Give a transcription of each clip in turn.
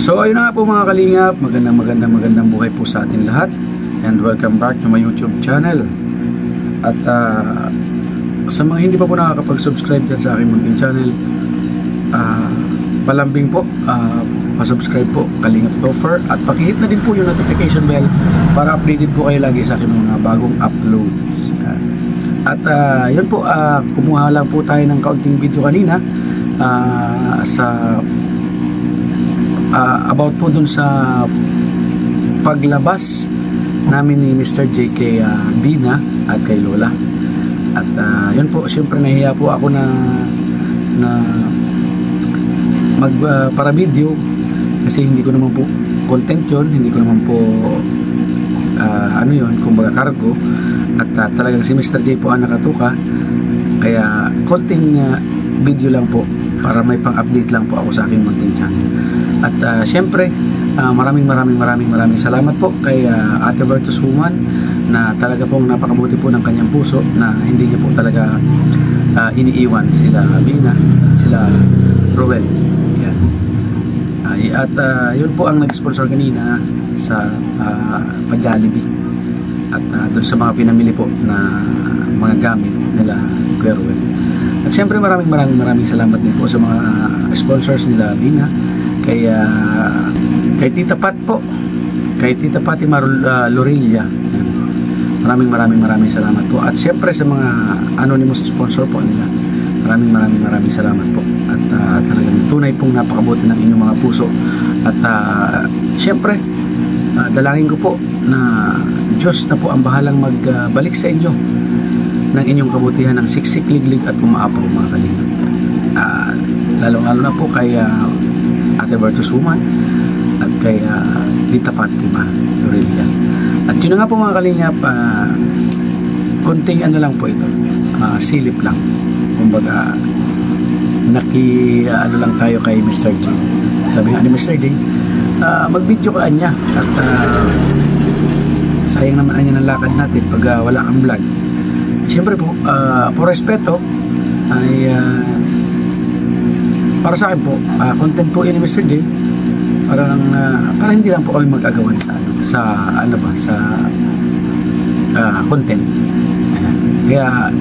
So ayun na nga po mga kalingap, magandang buhay po sa atin lahat, and welcome back to my YouTube channel. At sa mga hindi pa po nakakapag-subscribe dyan sa aking munting channel, palambing po, pa-subscribe po Kalingap Topher, at pakihit na din po yung notification bell para updated po kayo lagi sa aking mga bagong uploads. At yun po, kumuha lang po tayo ng kaunting video kanina about po dun sa paglabas namin ni Mr. J kay Bina at kay Lola. At yun po, siyempre nahiya po ako na para video, kasi hindi ko naman po content yun, hindi ko naman po ano yun, kumbaga cargo. At talagang si Mr. J po ang nakatuka, kaya konting video lang po para may pang-update lang po ako sa aking munting channel. At syempre, maraming salamat po kay Ate Virtus Woman, na talaga pong napakabuti po ng kanyang puso, na hindi niya po talaga iniiwan sila Bina at sila Roel. Yan. At yun po ang nag-sponsor kanina sa pa-Jollibee, at doon sa mga pinamili po na mga gamit nila Kuya Roel. At syempre maraming salamat din po sa mga sponsors nila Bina, kay Tita Pat po, kay Tita Pati Lorilla. Maraming salamat po. At syempre sa mga anonymous sponsor po nila, maraming salamat po. At talagang tunay pong napakabuti ng inyong mga puso. At syempre dalangin ko po na Diyos na po ang bahalang magbalik sa inyo ng inyong kabutihan ng siksik, liglig at umaapaw mga kalingap. Lalo na po kay Ate Virtus Woman at kay Tita Fatima Lorilla. At yun na nga po mga kalingap, konting ano lang po ito, silip lang, kumbaga ano lang tayo kay Mr. J. Sabi nga ni Mr. J, mag-video ka niya, at sayang naman niya ng lakad natin pag wala kang vlog. Siyempre po, por respeto ay para sa akin po, content po yun ni Mr. J, para hindi lang po kami mag-agawan sa content. Kaya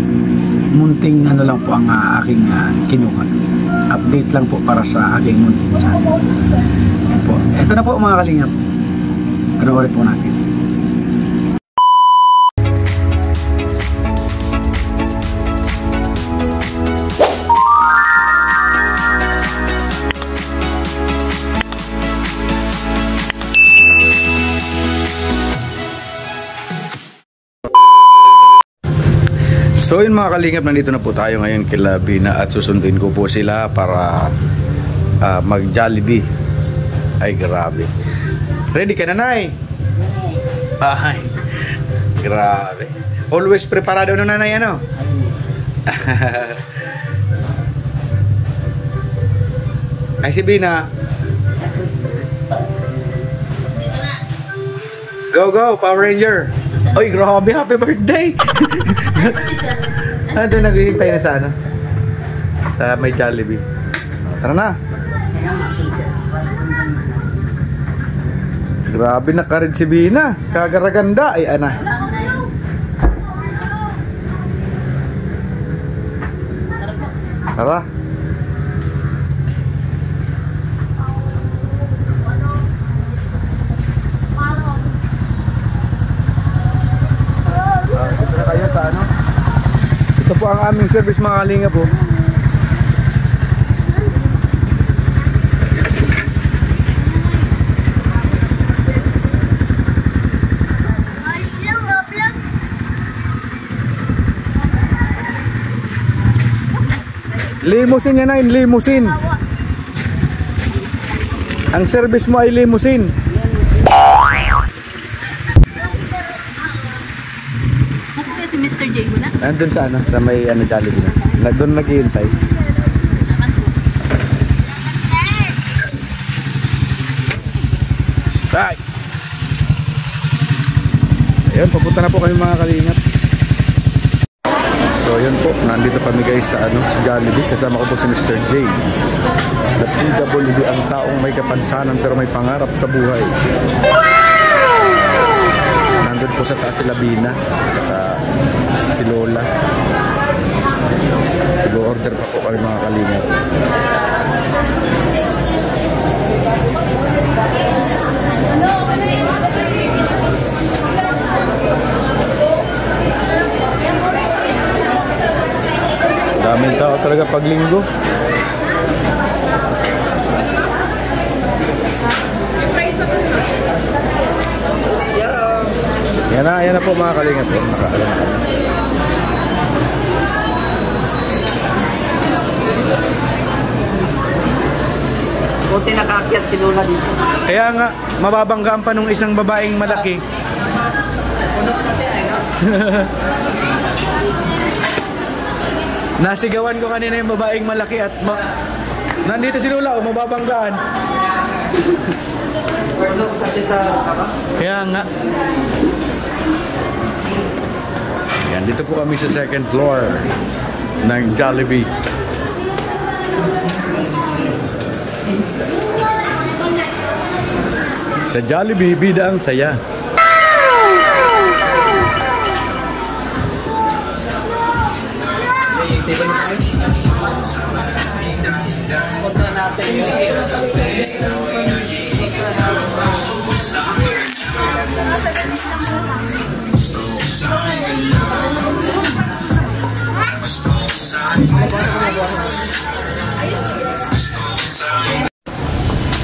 munting ano lang po ang aking kinuha, update lang po para sa aking munting channel. Po, ito na po mga kalingap, panoorin po natin. So yun mga kalingap, nandito na po tayo ngayon kila Bina, at susundin ko po sila para mag-Jollibee. Ay grabe. Ready ka na, Nay? Ay, grabe. Always preparado na, Nanay, ano? Ay si Bina. Go, Power Ranger. Oy, grabe, happy birthday. Doon naghihintay na sa ano, sa may Jollibee. Tara na. Grabe, nakarid si Bina, kagaraganda. Ay ana, tara. Ito po ang aming service mga kalingap po. Limousine yan, Nain, limousine. Ang service mo ay limousine. Andun sa ano, sa may ano Jollibee na. Doon naghihintay. Right. Ayun, papunta na po kami mga kalingap. So ayun po, nandito kami guys sa ano, sa Jollibee. Kasama ko po si Mr. J. The PWD, ang taong may kapansanan pero may pangarap sa buhay. Nandun po sa taas si Labina, saka si Lola. Nag-order pa po kami mga kalingap. Daming tao talaga pag linggo. Yan na po mga kalingap. Nakaalam na kami. Buti nakaakyat si Lola dito. Kaya nga, mababanggaan pa nung isang babaeng malaki. Punot kasi ay, no? Nasigawan ko kanina yung babaeng malaki at nandito si Lola, mababanggaan. Punot kasi sa Kaya nga. Yan, dito po kami sa second floor ng Jollibee. Sa Jollibee, bida ang saya. punta natin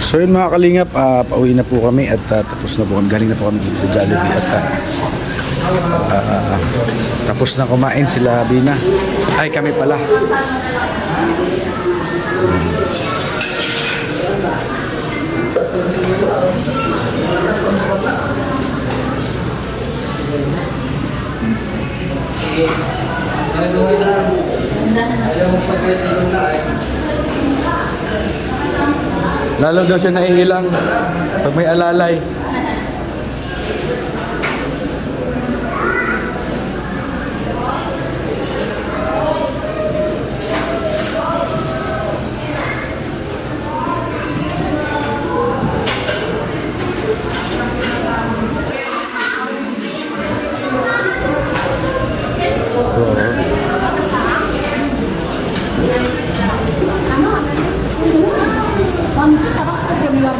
So yun mga kalingap, pauwi na po kami at tapos na po kami, galing na po kami sa Jollibee at tapos na kumain sila Bina. Ay, kami pala. Lalo daw siya naiilang pag may alalay.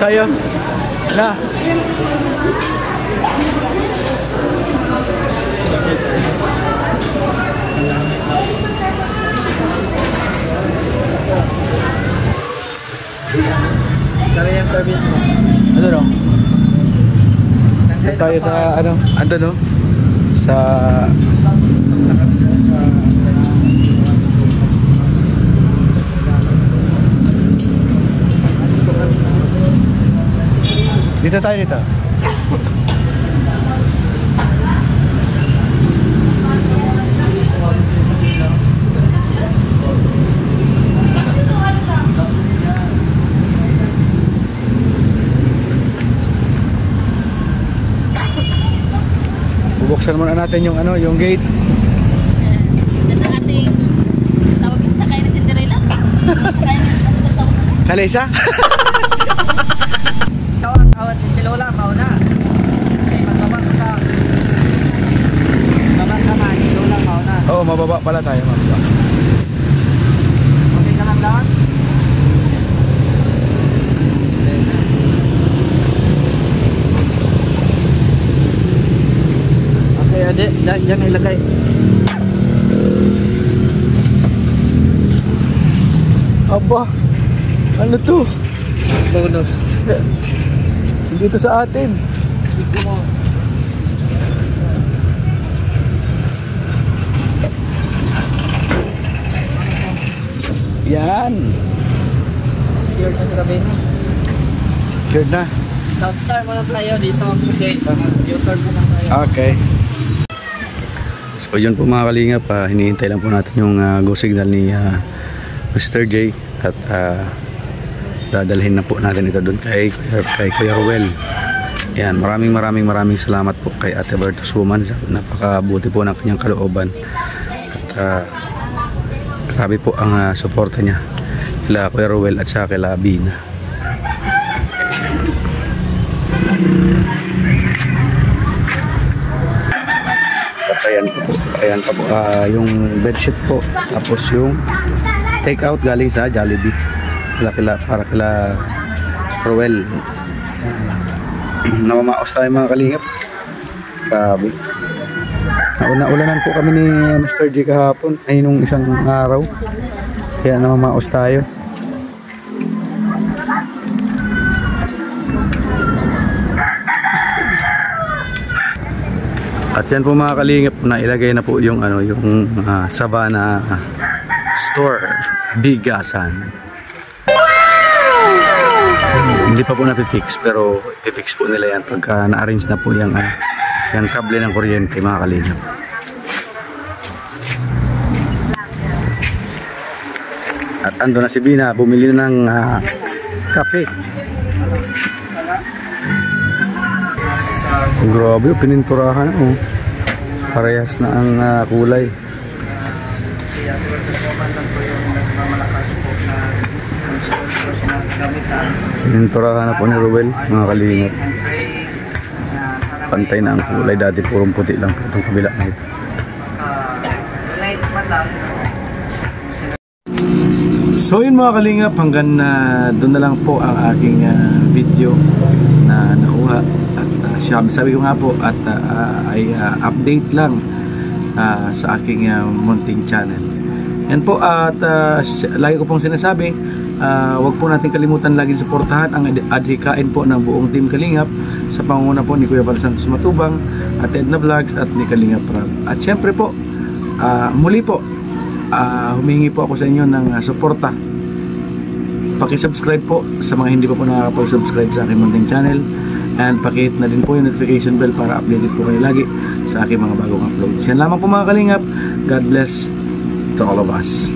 Tayo na. sabi yung service mo. Ano no? Doon tayo sa ano? Ando no? Sa dito tayo dito. Bubuksan muna natin yung ano, yung gate. Ito ating tawagin sa kaya ni Cinderella. Kalesa? Awat si Lola, mauna. Kasi magbaba ka. Baba ka man, si Lola, mauna. Oo, mababa pala tayo, mababa. Okay ka lang daw? Okay, ade, dyan ilagay. Aba, ano to? Bonus. Dito sa atin. Yan. Secured na sa gabi na. Secured na. Southstar muna tayo dito kasi U-turn muna tayo. Okay. So yun po mga kalingap, hinihintay lang po natin yung go signal ni Mr. J at dadalhin na po natin ito doon kay Kuya Ruel. Yan, maraming salamat po kay Ate Bertus Woman. Napakabuti po ng kanyang kalooban at grabe po ang suporta niya kila Kuya Ruel at sa kila Bina. Ayan pa po yung bedsheet po, tapos yung take out galing sa Jollibee para kila Roel. Namamaos tayo mga kalingap, grabe. Nauna-ulanan po kami ni Mr. J kahapon ay nung isang araw, kaya namamaos tayo. At yan po mga kalingap, nailagay na po yung Sabana Store bigasan. Hindi pa po na-fix, pero i-fix po nila yan pagka na-arrange na po yung kable ng kuryente mga kalingap. At ando na si Bina, bumili na ng kape. Grabe, pininturahan parehas na ang kulay. Pininturahan na po ni Ruel mga kalingap. Pantay na ang kulay, dati purong puti lang po itong kabila na ito. So yun mga kalingap, hanggang doon na lang po ang aking video na nakuha. Sabi ko nga po at ay update lang sa aking munting channel. Yan po at lagi ko pong sinasabi, wag po natin kalimutan laging suportahan ang adhikain po ng buong Team Kalingap sa pangunguna po ni Kuya Val Santos Matubang at Edna Vlogs at ni Kalingap Rab. At syempre po, muli po, humingi po ako sa inyo ng suporta. Paki-subscribe po sa mga hindi pa po nakakapag-subscribe sa aking munting channel. And pakihit na din po yung notification bell para updated po kayo lagi sa aking mga bagong uploads. Yan lamang po mga kalingap. God bless to all of us.